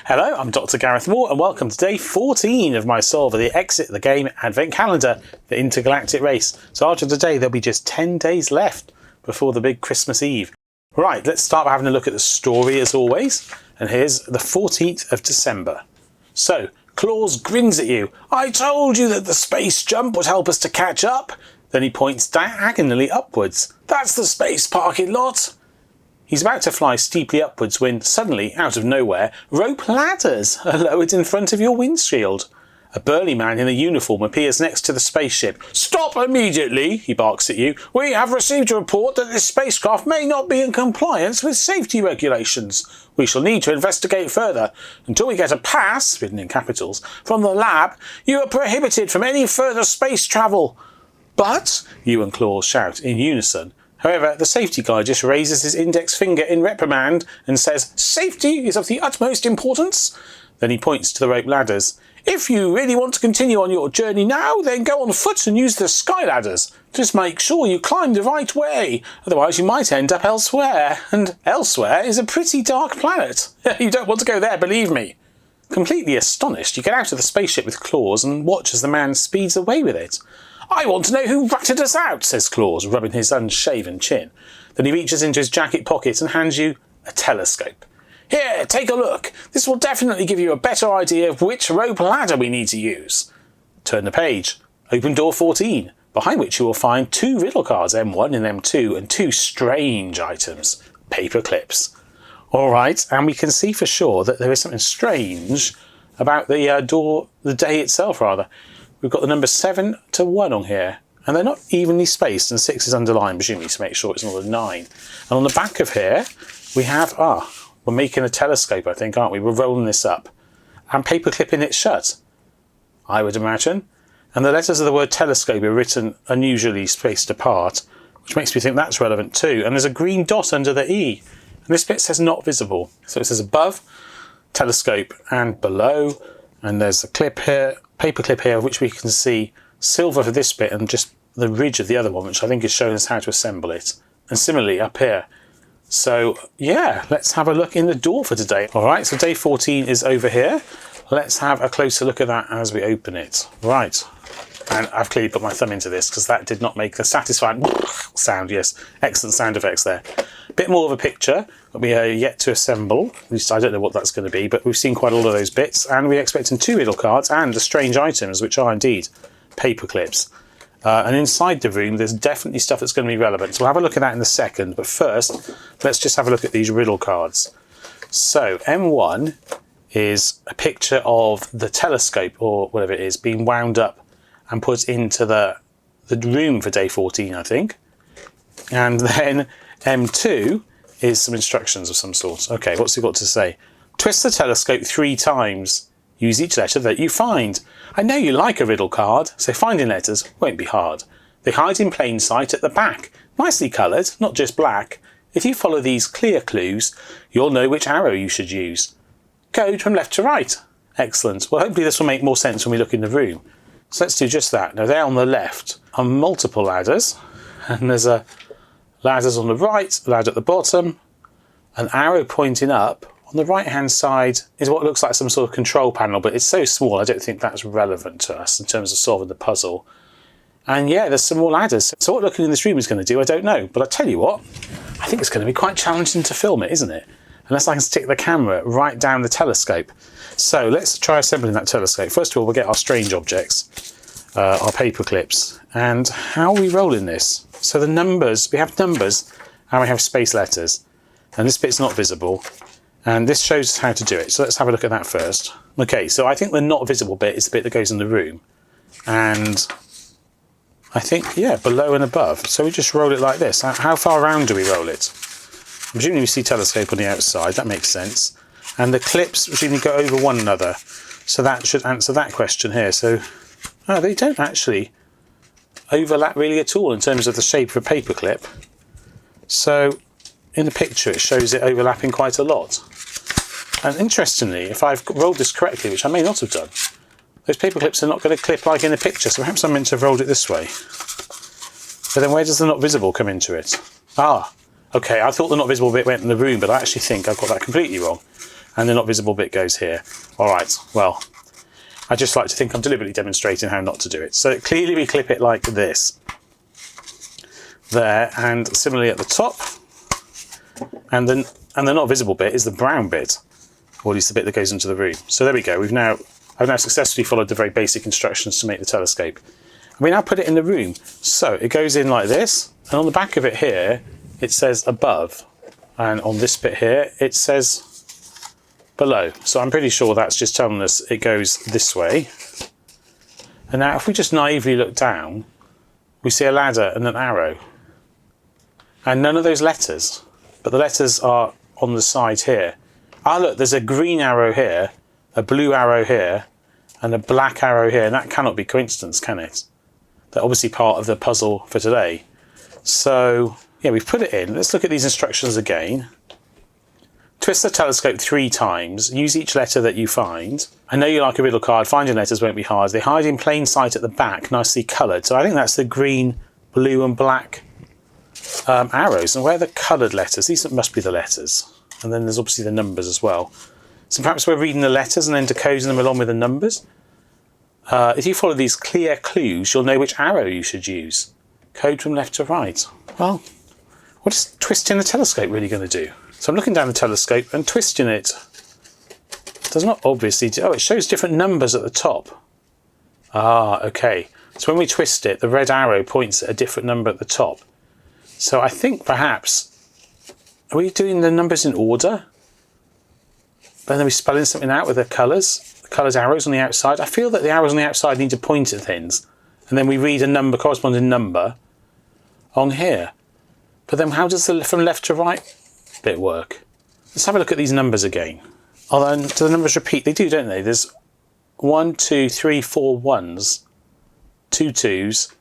Hello, I'm Dr. Gareth Moore and welcome to day 14 of my Solve the Exit the Game Advent Calendar, the Intergalactic Race. So after today there'll be just 10 days left before the big Christmas Eve. Right, let's start by having a look at the story as always. And here's the 14th of December. So, Claus grins at you. I told you that the space jump would help us to catch up. Then he points diagonally upwards. That's the space parking lot. He's about to fly steeply upwards when, suddenly, out of nowhere, rope ladders are lowered in front of your windshield. A burly man in a uniform appears next to the spaceship. Stop immediately, he barks at you. We have received a report that this spacecraft may not be in compliance with safety regulations. We shall need to investigate further. Until we get a pass, written in capitals, from the lab, you are prohibited from any further space travel. But, you and Claus shout in unison. However, the safety guy just raises his index finger in reprimand and says, Safety is of the utmost importance. Then he points to the rope ladders. If you really want to continue on your journey now, then go on foot and use the sky ladders. Just make sure you climb the right way, otherwise you might end up elsewhere. And elsewhere is a pretty dark planet. You don't want to go there, believe me. Completely astonished, you get out of the spaceship with Claus and watch as the man speeds away with it. I want to know who ratted us out, says Claus, rubbing his unshaven chin. Then he reaches into his jacket pocket and hands you a telescope. Here, take a look. This will definitely give you a better idea of which rope ladder we need to use. Turn the page. Open door 14, behind which you will find two riddle cards, M1 and M2, and two strange items, paper clips. Alright, and we can see for sure that there is something strange about the day itself, rather. We've got the number 7 to 1 on here, and they're not evenly spaced, and 6 is underlined, presumably to make sure it's not a 9. And on the back of here, we have, we're making a telescope, I think, aren't we? We're rolling this up, and paper clipping it shut, I would imagine. And the letters of the word telescope are written unusually spaced apart, which makes me think that's relevant too. And there's a green dot under the E, and this bit says not visible. So it says above, telescope, and below, and there's a clip here, paper clip here, which we can see silver for this bit and just the ridge of the other one, which I think is showing us how to assemble it. And similarly up here. So yeah, let's have a look in the door for today. All right, so day 14 is over here. Let's have a closer look at that as we open it. Right, and I've clearly put my thumb into this because that did not make the satisfying sound. Yes, excellent sound effects there. A bit more of a picture that we are yet to assemble. At least I don't know what that's going to be, but we've seen quite a lot of those bits, and we're expecting 2 riddle cards and the strange items, which are indeed paper clips. And inside the room, there's definitely stuff that's going to be relevant. So we'll have a look at that in a second. But first, let's just have a look at these riddle cards. So M1 is a picture of the telescope, or whatever it is, being wound up and put into the room for day 14, I think. And then M2 is some instructions of some sort. Okay, what's he got to say? Twist the telescope 3 times. Use each letter that you find. I know you like a riddle card, so finding letters won't be hard. They hide in plain sight at the back, nicely coloured, not just black. If you follow these clear clues, you'll know which arrow you should use. Code from left to right. Excellent. Well, hopefully this will make more sense when we look in the room. So let's do just that. Now, there on the left are multiple ladders, and there's a ladders on the right, a ladder at the bottom, an arrow pointing up. On the right hand side is what looks like some sort of control panel, but it's so small I don't think that's relevant to us in terms of solving the puzzle. And yeah, there's some more ladders. So what looking in this room is going to do, I don't know. But I tell you what, I think it's going to be quite challenging to film it, isn't it? Unless I can stick the camera right down the telescope. So let's try assembling that telescope. First of all, we'll get our strange objects, our paper clips. And how are we rolling this? So the numbers, we have numbers and we have space letters. And this bit's not visible. And this shows us how to do it. So let's have a look at that first. Okay, so I think the not visible bit is the bit that goes in the room. And I think, yeah, below and above. So we just roll it like this. How far around do we roll it? I'm presuming we see telescope on the outside. That makes sense. And the clips presumably go over one another. So that should answer that question here. So they don't actually overlap really at all in terms of the shape of a paper clip. So in the picture, it shows it overlapping quite a lot. And interestingly, if I've rolled this correctly, which I may not have done, those paper clips are not going to clip like in the picture, so perhaps I'm meant to have rolled it this way. But then where does the not visible come into it? Okay, I thought the not visible bit went in the room, but I actually think I've got that completely wrong. and the not visible bit goes here. All right, well, I just like to think I'm deliberately demonstrating how not to do it. So clearly we clip it like this, there, and similarly at the top, and the not visible bit is the brown bit, or at least the bit that goes into the room. So there we go. I've now successfully followed the very basic instructions to make the telescope. And we now put it in the room. So it goes in like this, and on the back of it here, it says above, and on this bit here, it says below. So I'm pretty sure that's just telling us it goes this way. And now if we just naively look down, we see a ladder and an arrow. And none of those letters, but the letters are on the side here. Ah, look, there's a green arrow here, a blue arrow here, and a black arrow here, and that cannot be coincidence, can it? They're obviously part of the puzzle for today. So, yeah, we've put it in. Let's look at these instructions again. Twist the telescope 3 times, use each letter that you find. I know you like a riddle card, finding letters won't be hard. They hide in plain sight at the back, nicely coloured. So I think that's the green, blue and black arrows. And where are the coloured letters? These must be the letters. And then there's obviously the numbers as well. So perhaps we're reading the letters and then decoding them along with the numbers. If you follow these clear clues, you'll know which arrow you should use. Code from left to right. Well, what is twisting the telescope really going to do? So I'm looking down the telescope and twisting it. It does not obviously do. Oh, it shows different numbers at the top. Ah, okay. So when we twist it, the red arrow points at a different number at the top. So I think perhaps, are we doing the numbers in order? And then we're spelling something out with the colours arrows on the outside. I feel that the arrows on the outside need to point at things. And then we read a number, corresponding number on here. But then how does the from left to right bit work? Let's have a look at these numbers again. Do the numbers repeat? They do, don't they? There's 1, 2, 3, 4 ones, 2 twos,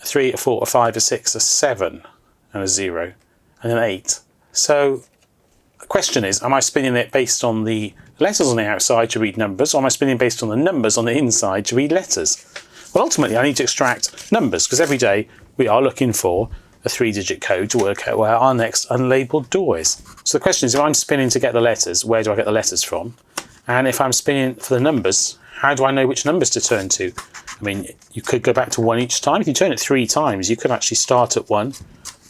a 3, a 4, a 5, a 6, a 7, and a 0, and an 8. So the question is, am I spinning it based on the letters on the outside to read numbers, or am I spinning based on the numbers on the inside to read letters? Well, ultimately, I need to extract numbers, because every day we are looking for a 3-digit code to work out where our next unlabelled door is. So the question is, if I'm spinning to get the letters, where do I get the letters from? And if I'm spinning for the numbers, how do I know which numbers to turn to? I mean, you could go back to 1 each time. If you turn it 3 times, you could actually start at 1,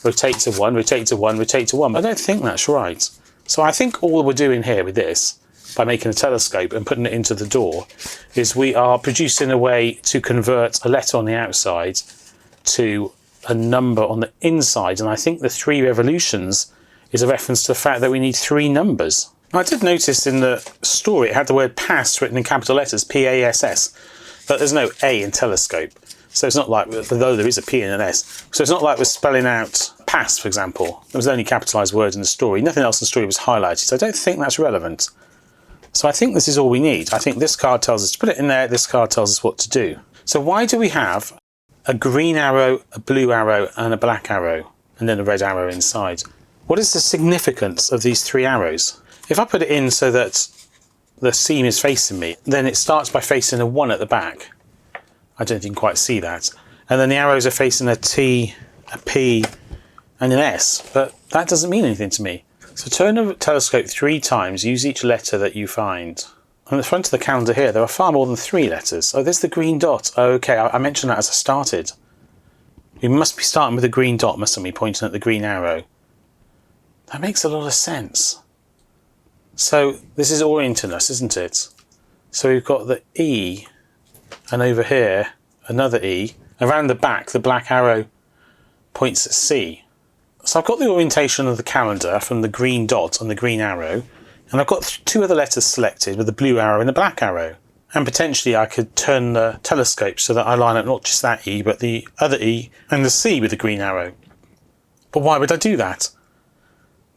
rotate to 1, rotate to 1, rotate to 1. But I don't think that's right. So I think all we're doing here with this, by making a telescope and putting it into the door, is we are producing a way to convert a letter on the outside to a number on the inside. And I think the 3 revolutions is a reference to the fact that we need 3 numbers. Now, I did notice in the story it had the word pass written in capital letters, P-A-S-S, but there's no A in telescope. So it's not like, though there is a P and an S, so it's not like we're spelling out pass, for example. There was only capitalised words in the story. Nothing else in the story was highlighted, so I don't think that's relevant. So I think this is all we need. I think this card tells us to put it in there, this card tells us what to do. So why do we have a green arrow, a blue arrow and a black arrow, and then a red arrow inside? What is the significance of these 3 arrows? If I put it in so that the seam is facing me, then it starts by facing a 1 at the back. I don't think you can quite see that. And then the arrows are facing a T, a P and an S, but that doesn't mean anything to me. So turn the telescope 3 times, use each letter that you find. On the front of the calendar here, there are far more than 3 letters. Oh, there's the green dot. Okay, I mentioned that as I started. We must be starting with a green dot, mustn't we, pointing at the green arrow? That makes a lot of sense. So this is orienting us, isn't it? So we've got the E, and over here, another E. Around the back, the black arrow points at C. So I've got the orientation of the calendar from the green dot on the green arrow, and I've got 2 other letters selected with the blue arrow and the black arrow. And potentially I could turn the telescope so that I line up not just that E, but the other E and the C with the green arrow. But why would I do that?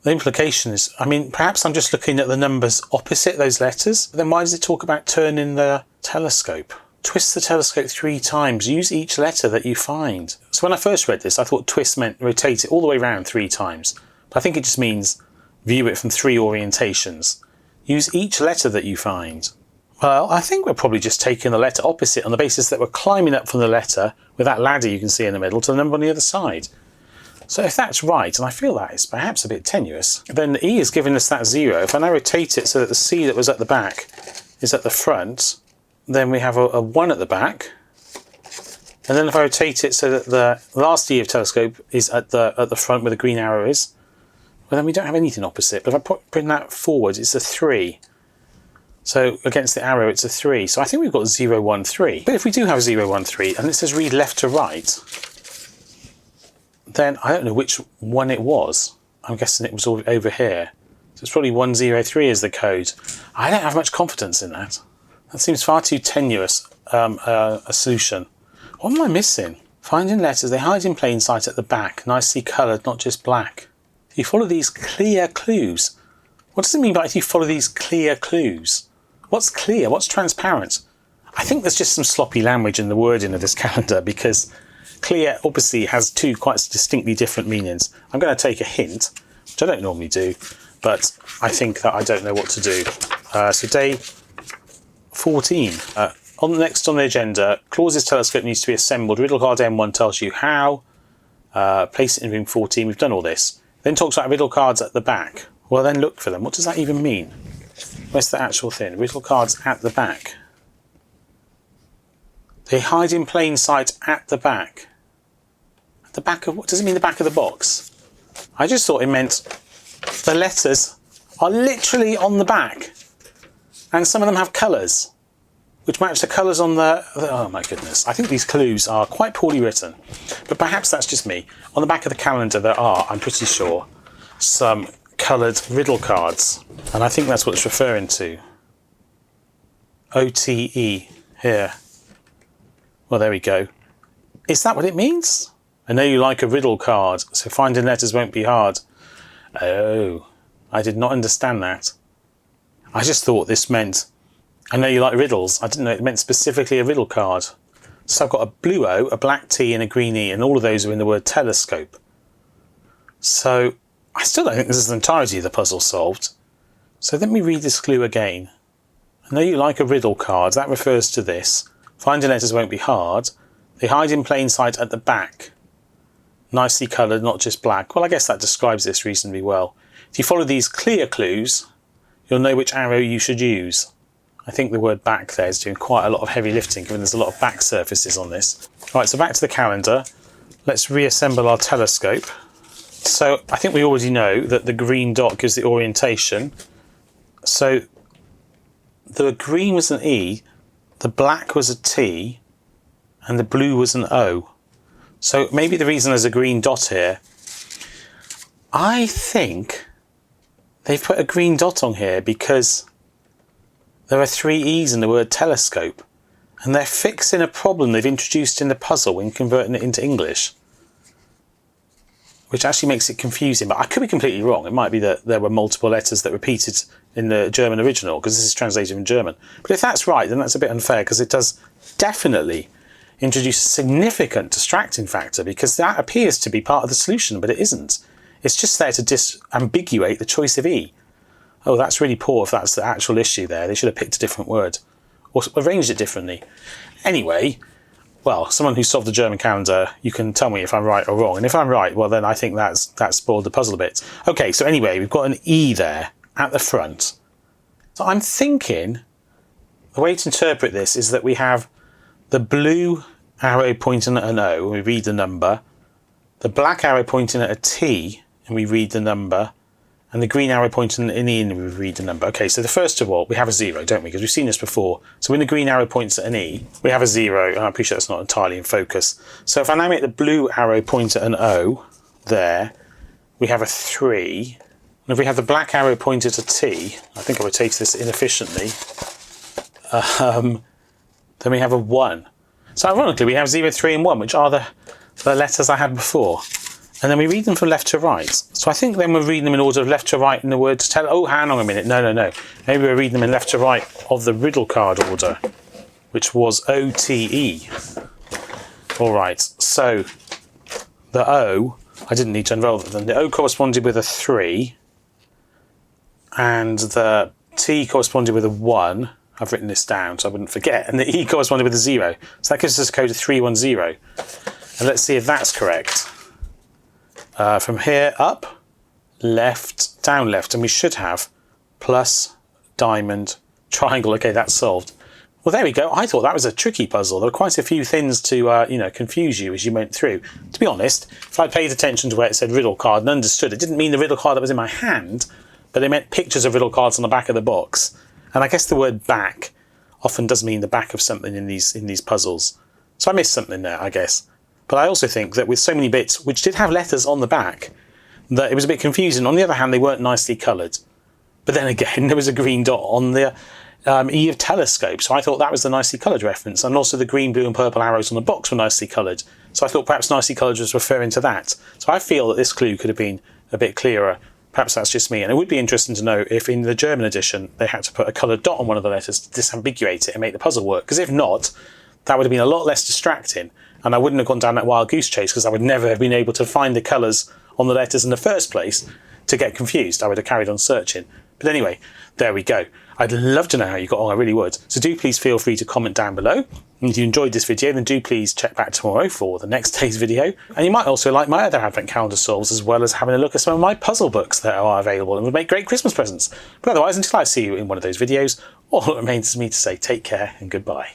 The implication is, I mean, perhaps I'm just looking at the numbers opposite those letters. Then why does it talk about turning the telescope? Twist the telescope 3 times. Use each letter that you find. So when I first read this, I thought twist meant rotate it all the way around 3 times. But I think it just means view it from 3 orientations. Use each letter that you find. Well, I think we're probably just taking the letter opposite on the basis that we're climbing up from the letter with that ladder you can see in the middle to the number on the other side. So if that's right, and I feel that is perhaps a bit tenuous, then the E has given us that 0. If I now rotate it so that the C that was at the back is at the front, then we have a 1 at the back. And then if I rotate it so that the last E of telescope is at the front where the green arrow is, well then we don't have anything opposite. But if I bring that forward, it's a 3. So against the arrow, it's a 3. So I think we've got 0, 1, 3. But if we do have 0, 1, 3, and it says read left to right, then I don't know which one it was. I'm guessing it was over here. So it's probably 103 is the code. I don't have much confidence in that. That seems far too tenuous a solution. What am I missing? Finding letters, they hide in plain sight at the back, nicely coloured, not just black. If you follow these clear clues. What does it mean by if you follow these clear clues? What's clear? What's transparent? I think there's just some sloppy language in the wording of this calendar, because clear obviously has two quite distinctly different meanings. I'm going to take a hint, which I don't normally do, but I think that I don't know what to do. So day 14. Next on the agenda, Claus's telescope needs to be assembled. Riddle card M1 tells you how. Place it in room 14. We've done all this. Then talks about riddle cards at the back. Well, then look for them. What does that even mean? Where's the actual thing? Riddle cards at the back. They hide in plain sight at the back. At the back of what? Does it mean the back of the box? I just thought it meant the letters are literally on the back. And some of them have colours, which match the colours on the... Oh my goodness. I think these clues are quite poorly written. But perhaps that's just me. On the back of the calendar there are, I'm pretty sure, some coloured riddle cards. And I think that's what it's referring to. OTE here. Well, there we go. Is that what it means? I know you like a riddle card, so finding letters won't be hard. Oh, I did not understand that. I just thought this meant... I know you like riddles. I didn't know it meant specifically a riddle card. So I've got a blue O, a black T and a green E, and all of those are in the word telescope. So I still don't think this is the entirety of the puzzle solved. So let me read this clue again. I know you like a riddle card. That refers to this. Finding letters won't be hard. They hide in plain sight at the back. Nicely coloured, not just black. Well, I guess that describes this reasonably well. If you follow these clear clues, you'll know which arrow you should use. I think the word back there is doing quite a lot of heavy lifting, given there's a lot of back surfaces on this. Right, so back to the calendar. Let's reassemble our telescope. So I think we already know that the green dot gives the orientation. So the green was an E, the black was a T, and the blue was an O. So maybe the reason there's a green dot here, I think they've put a green dot on here because there are 3 E's in the word telescope, and they're fixing a problem they've introduced in the puzzle when converting it into English, which actually makes it confusing. But I could be completely wrong. It might be that there were multiple letters that repeated in the German original, because this is translated from German. But if that's right, then that's a bit unfair, because it does definitely introduce a significant distracting factor, because that appears to be part of the solution, but it isn't. It's just there to disambiguate the choice of E. Oh, that's really poor if that's the actual issue there. They should have picked a different word or arranged it differently. Anyway, well, someone who solved the German calendar, you can tell me if I'm right or wrong. And if I'm right, well, then I think that spoiled the puzzle a bit. Okay, so anyway, we've got an E there at the front. So I'm thinking the way to interpret this is that we have the blue arrow pointing at an O, and we read the number. The black arrow pointing at a T, and we read the number. And the green arrow pointing at an E, and we read the number. Okay, so the first of all, we have a 0, don't we? Because we've seen this before. So when the green arrow points at an E, we have a 0, and I appreciate that's not entirely in focus. So if I now make the blue arrow point at an O, there, we have a 3. And if we have the black arrow point at a T, I think I rotated this inefficiently, then we have a 1. So ironically, we have 0, 3, and 1, which are the letters I had before. And then we read them from left to right. So I think then we're reading them in order of left to right in the word to tell. Oh, hang on a minute. No. Maybe we're reading them in left to right of the riddle card order, which was OTE. All right. So the O, I didn't need to unroll them. The O corresponded with a 3, and the T corresponded with a 1. I've written this down so I wouldn't forget. And the E corresponded with a 0. So that gives us a code of 310. And let's see if that's correct. From here up, left, down left, and we should have plus, diamond, triangle. Okay, that's solved. Well, there we go. I thought that was a tricky puzzle. There were quite a few things to, confuse you as you went through. To be honest, if I paid attention to where it said riddle card and understood, it didn't mean the riddle card that was in my hand, but it meant pictures of riddle cards on the back of the box. And I guess the word back often does mean the back of something in these puzzles. So I missed something there, I guess. But I also think that with so many bits, which did have letters on the back, that it was a bit confusing. On the other hand, they weren't nicely coloured. But then again, there was a green dot on the E of telescope, so I thought that was the nicely coloured reference, and also the green, blue and purple arrows on the box were nicely coloured, so I thought perhaps nicely coloured was referring to that. So I feel that this clue could have been a bit clearer. Perhaps that's just me, and it would be interesting to know if in the German edition they had to put a coloured dot on one of the letters to disambiguate it and make the puzzle work, because if not, that would have been a lot less distracting, and I wouldn't have gone down that wild goose chase, because I would never have been able to find the colours on the letters in the first place to get confused. I would have carried on searching. But anyway, there we go. I'd love to know how you got on, I really would. So do please feel free to comment down below. And if you enjoyed this video, then do please check back tomorrow for the next day's video. And you might also like my other Advent calendar solves, as well as having a look at some of my puzzle books that are available and would make great Christmas presents. But otherwise, until I see you in one of those videos, all that remains is me to say take care and goodbye.